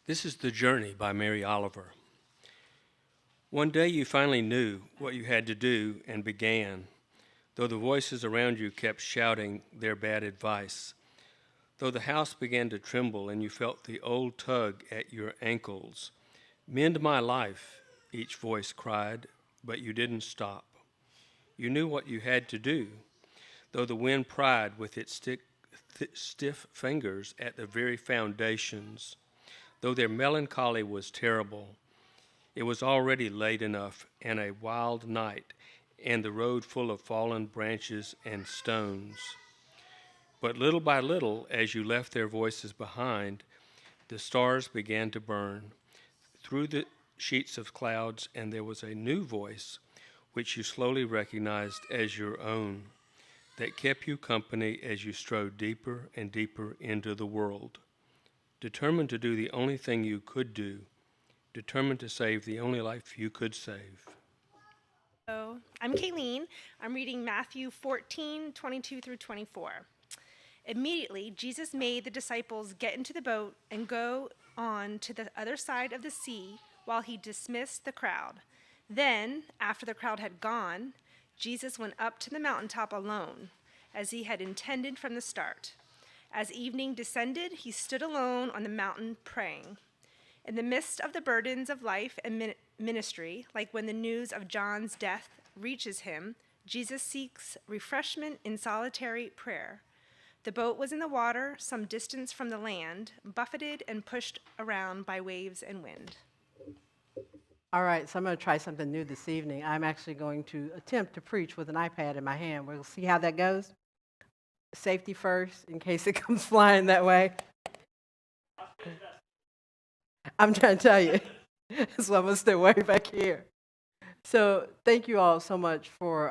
This is The Journey by Mary Oliver. One day you finally knew what you had to do and began, though the voices around you kept shouting their bad advice. Though the house began to tremble and you felt the old tug at your ankles. Mend my life, each voice cried, but you didn't stop. You knew what you had to do, though the wind pried with its stiff fingers at the very foundations. Though their melancholy was terrible, it was already late enough and a wild night, and the road full of fallen branches and stones. But little by little, as you left their voices behind, the stars began to burn through the sheets of clouds, and there was a new voice, which you slowly recognized as your own, that kept you company as you strode deeper and deeper into the world. Determined to do the only thing you could do, determined to save the only life you could save. Hello, I'm Kayleen. I'm reading Matthew 14:22 through 24. Immediately, Jesus made the disciples get into the boat and go on to the other side of the sea while he dismissed the crowd. Then, after the crowd had gone, Jesus went up to the mountaintop alone, as he had intended from the start. As evening descended, he stood alone on the mountain praying. In the midst of the burdens of life and ministry, like when the news of John's death reaches him, Jesus seeks refreshment in solitary prayer. The boat was in the water, some distance from the land, buffeted and pushed around by waves and wind. All right, so I'm going to try something new this evening. I'm actually going to attempt to preach with an iPad in my hand. We'll see how that goes. Safety first, in case it comes flying that way. I'm trying to tell you. So I'm going to stay way back here. So thank you all so much for,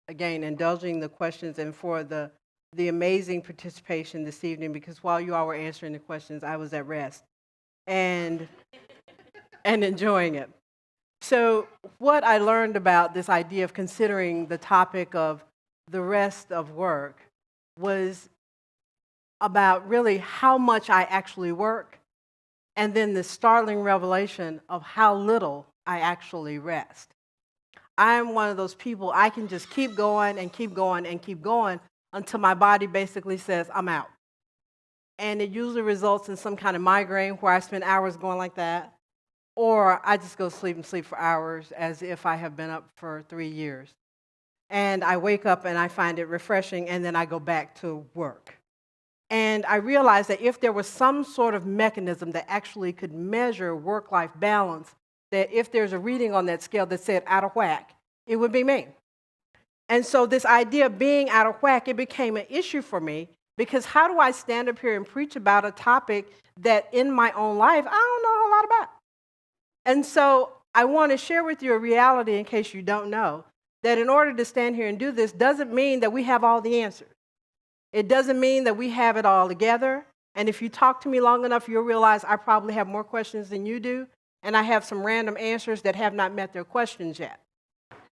again, indulging the questions and for the amazing participation this evening, because while you all were answering the questions, I was at rest and enjoying it. So what I learned about this idea of considering the topic of the rest of work was about really how much I actually work, and then the startling revelation of how little I actually rest. I'm one of those people, I can just keep going and keep going and keep going until my body basically says, I'm out. And it usually results in some kind of migraine where I spend hours going like that, or I just go sleep and sleep for hours as if I have been up for 3 years. And I wake up and I find it refreshing, and then I go back to work. And I realized that if there was some sort of mechanism that actually could measure work-life balance, that if there's a reading on that scale that said out of whack, it would be me. And so this idea of being out of whack, it became an issue for me, because how do I stand up here and preach about a topic that in my own life I don't know a whole lot about? And so I want to share with you a reality, in case you don't know, that in order to stand here and do this doesn't mean that we have all the answers. It doesn't mean that we have it all together. And if you talk to me long enough, you'll realize I probably have more questions than you do, and I have some random answers that have not met their questions yet.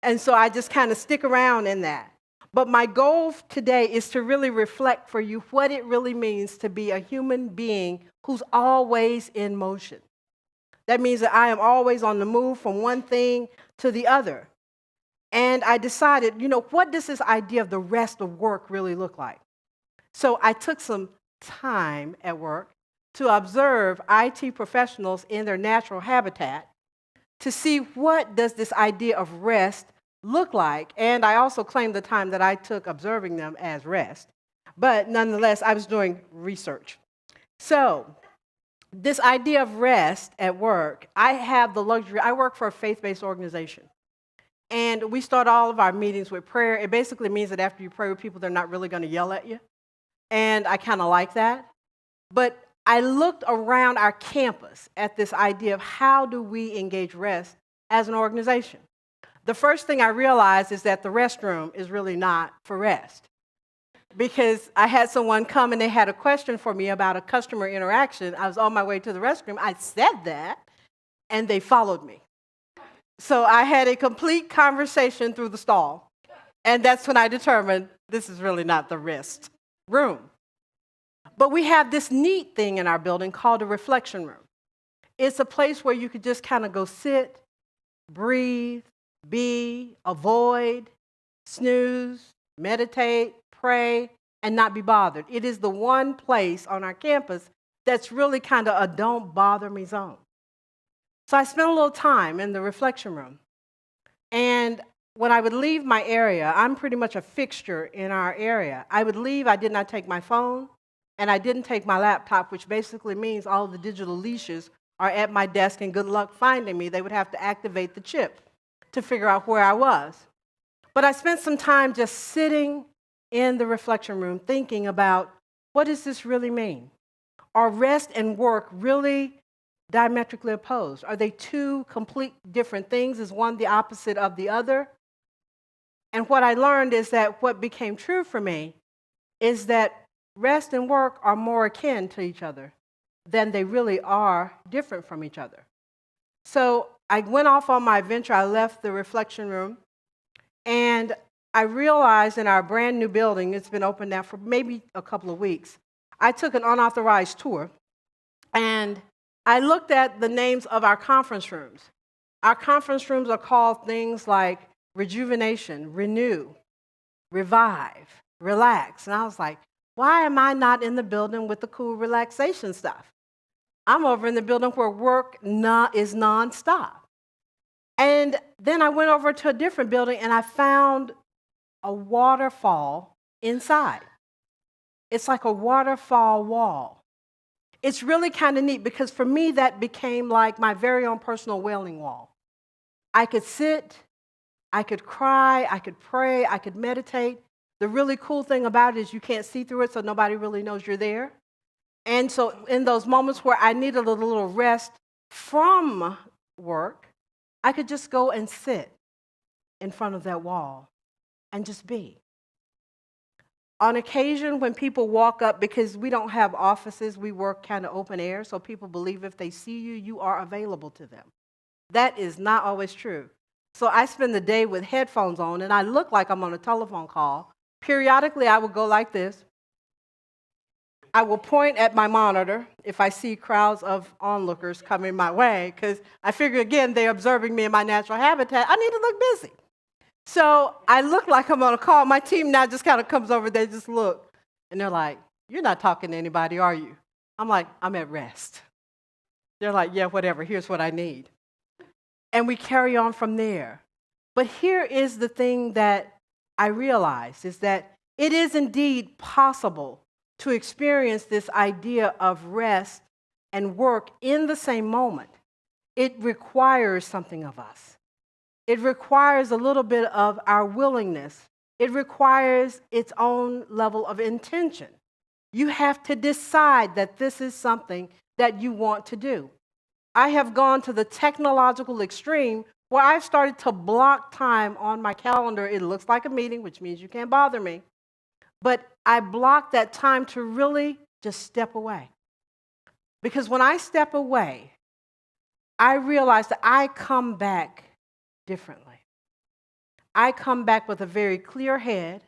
And so I just kind of stick around in that. But my goal today is to really reflect for you what it really means to be a human being who's always in motion. That means that I am always on the move from one thing to the other. And I decided, what does this idea of the rest of work really look like? So I took some time at work to observe IT professionals in their natural habitat to see what does this idea of rest look like. And I also claimed the time that I took observing them as rest. But nonetheless, I was doing research. So this idea of rest at work, I have the luxury, I work for a faith-based organization. And we start all of our meetings with prayer. It basically means that after you pray with people, they're not really going to yell at you. And I kind of like that. But I looked around our campus at this idea of how do we engage rest as an organization. The first thing I realized is that the restroom is really not for rest. Because I had someone come and they had a question for me about a customer interaction. I was on my way to the restroom. I said that, and they followed me. So I had a complete conversation through the stall. And that's when I determined this is really not the rest room. But we have this neat thing in our building called a reflection room. It's a place where you could just kind of go sit, breathe, be, avoid, snooze, meditate, pray, and not be bothered. It is the one place on our campus that's really kind of a don't bother me zone. So I spent a little time in the reflection room. And when I would leave my area, I'm pretty much a fixture in our area. I would leave, I did not take my phone, and I didn't take my laptop, which basically means all the digital leashes are at my desk, and good luck finding me. They would have to activate the chip to figure out where I was. But I spent some time just sitting in the reflection room thinking about, what does this really mean? Are rest and work really diametrically opposed? Are they two complete different things? Is one the opposite of the other? And what I learned is that what became true for me is that rest and work are more akin to each other than they really are different from each other. So I went off on my adventure. I left the reflection room, and I realized in our brand new building, it's been open now for maybe a couple of weeks, I took an unauthorized tour, and I looked at the names of our conference rooms. Our conference rooms are called things like rejuvenation, renew, revive, relax. And I was like, why am I not in the building with the cool relaxation stuff? I'm over in the building where work is nonstop. And then I went over to a different building and I found a waterfall inside. It's like a waterfall wall. It's really kind of neat because for me that became like my very own personal wailing wall. I could sit, I could cry, I could pray, I could meditate. The really cool thing about it is you can't see through it, so nobody really knows you're there. And so in those moments where I needed a little rest from work, I could just go and sit in front of that wall and just be. On occasion, when people walk up, because we don't have offices, we work kind of open air, so people believe if they see you, you are available to them. That is not always true. So I spend the day with headphones on, and I look like I'm on a telephone call. Periodically, I will go like this. I will point at my monitor if I see crowds of onlookers coming my way, because I figure, again, they're observing me in my natural habitat. I need to look busy. So I look like I'm on a call. My team now just kind of comes over, they just look, and they're like, you're not talking to anybody, are you? I'm like, I'm at rest. They're like, yeah, whatever, here's what I need. And we carry on from there. But here is the thing that I realize, is that it is indeed possible to experience this idea of rest and work in the same moment. It requires something of us. It requires a little bit of our willingness. It requires its own level of intention. You have to decide that this is something that you want to do. I have gone to the technological extreme where I've started to block time on my calendar. It looks like a meeting, which means you can't bother me. But I block that time to really just step away. Because when I step away, I realize that I come back differently. I come back with a very clear head.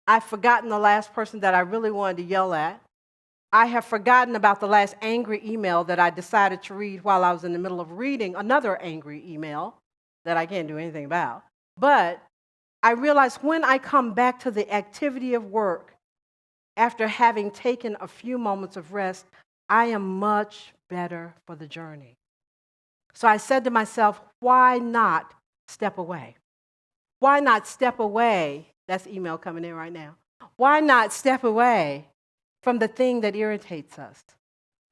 I've forgotten the last person that I really wanted to yell at. I have forgotten about the last angry email that I decided to read while I was in the middle of reading another angry email that I can't do anything about. But I realize when I come back to the activity of work, after having taken a few moments of rest, I am much better for the journey. So I said to myself, why not step away? Why not step away? That's email coming in right now. Why not step away from the thing that irritates us?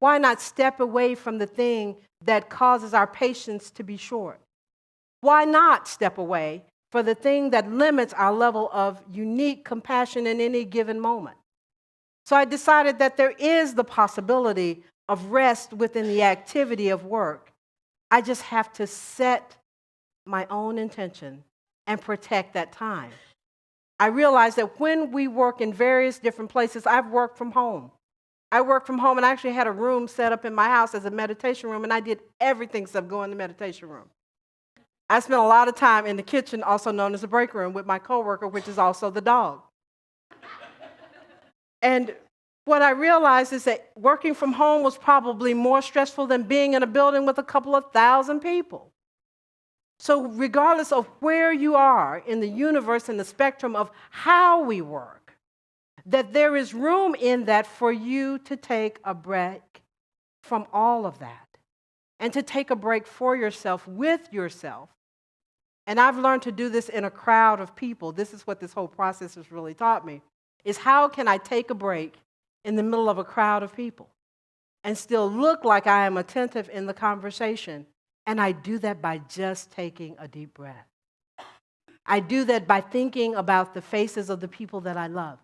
Why not step away from the thing that causes our patience to be short? Why not step away for the thing that limits our level of unique compassion in any given moment? So I decided that there is the possibility of rest within the activity of work. I just have to set my own intention and protect that time. I realized that when we work in various different places, I've worked from home. I worked from home and I actually had a room set up in my house as a meditation room, and I did everything except go in the meditation room. I spent a lot of time in the kitchen, also known as the break room, with my coworker, which is also the dog. And what I realized is that working from home was probably more stressful than being in a building with a couple of thousand people. So regardless of where you are in the universe and the spectrum of how we work, that there is room in that for you to take a break from all of that and to take a break for yourself, with yourself. And I've learned to do this in a crowd of people. This is what this whole process has really taught me, is how can I take a break in the middle of a crowd of people and still look like I am attentive in the conversation? And I do that by just taking a deep breath. I do that by thinking about the faces of the people that I love.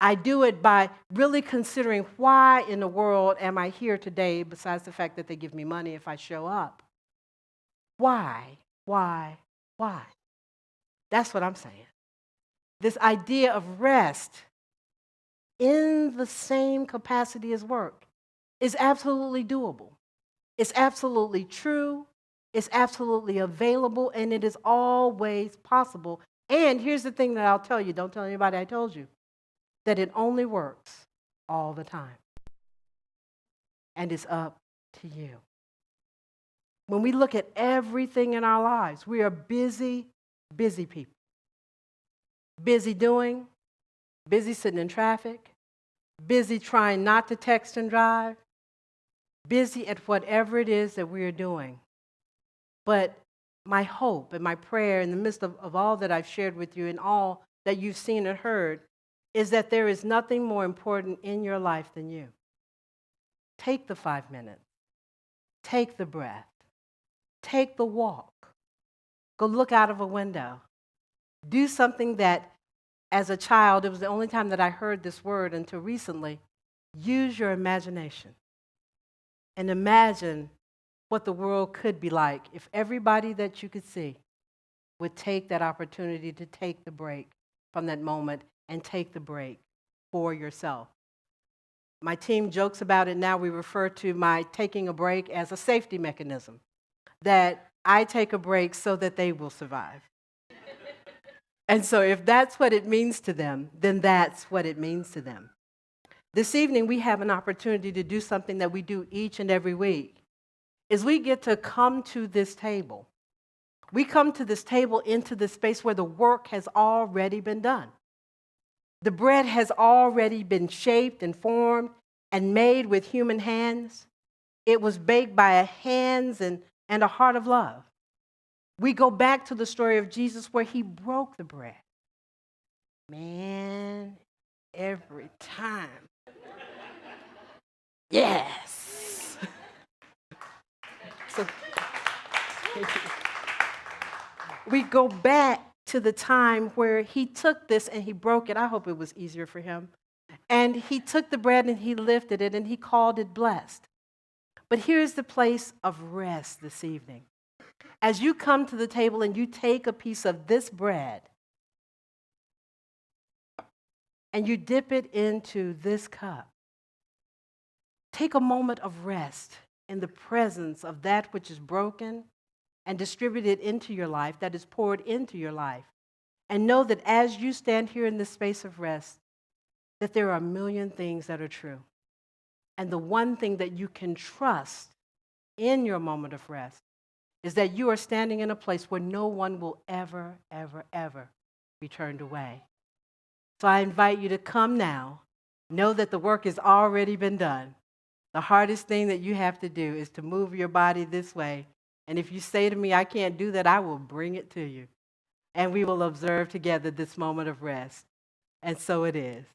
I do it by really considering why in the world am I here today, besides the fact that they give me money if I show up. Why? That's what I'm saying. This idea of rest in the same capacity as work is absolutely doable. It's absolutely true. It's absolutely available, and it is always possible. And here's the thing that I'll tell you. Don't tell anybody I told you. That it only works all the time. And it's up to you. When we look at everything in our lives, we are busy people. Busy doing, busy sitting in traffic, busy trying not to text and drive, busy at whatever it is that we are doing. But my hope and my prayer in the midst of all that I've shared with you and all that you've seen and heard is that there is nothing more important in your life than you. Take the 5 minutes. Take the breath. Take the walk. Go look out of a window. Do something that, as a child, it was the only time that I heard this word until recently. Use your imagination. And imagine what the world could be like if everybody that you could see would take that opportunity to take the break from that moment and take the break for yourself. My team jokes about it now. We refer to my taking a break as a safety mechanism, that I take a break so that they will survive. And so if that's what it means to them, then that's what it means to them. This evening, we have an opportunity to do something that we do each and every week, is we get to come to this table. We come to this table into the space where the work has already been done. The bread has already been shaped and formed and made with human hands. It was baked by a hands and a heart of love. We go back to the story of Jesus where he broke the bread. Man, every time. Yes. So, we go back to the time where he took this and he broke it. I hope it was easier for him. And he took the bread and he lifted it and he called it blessed. But here's the place of rest this evening. As you come to the table and you take a piece of this bread and you dip it into this cup, take a moment of rest in the presence of that which is broken and distributed into your life, that is poured into your life. And know that as you stand here in this space of rest, that there are a million things that are true. And the one thing that you can trust in your moment of rest is that you are standing in a place where no one will ever, ever, ever be turned away. So I invite you to come now. Know that the work has already been done. The hardest thing that you have to do is to move your body this way. And if you say to me, I can't do that, I will bring it to you. And we will observe together this moment of rest. And so it is.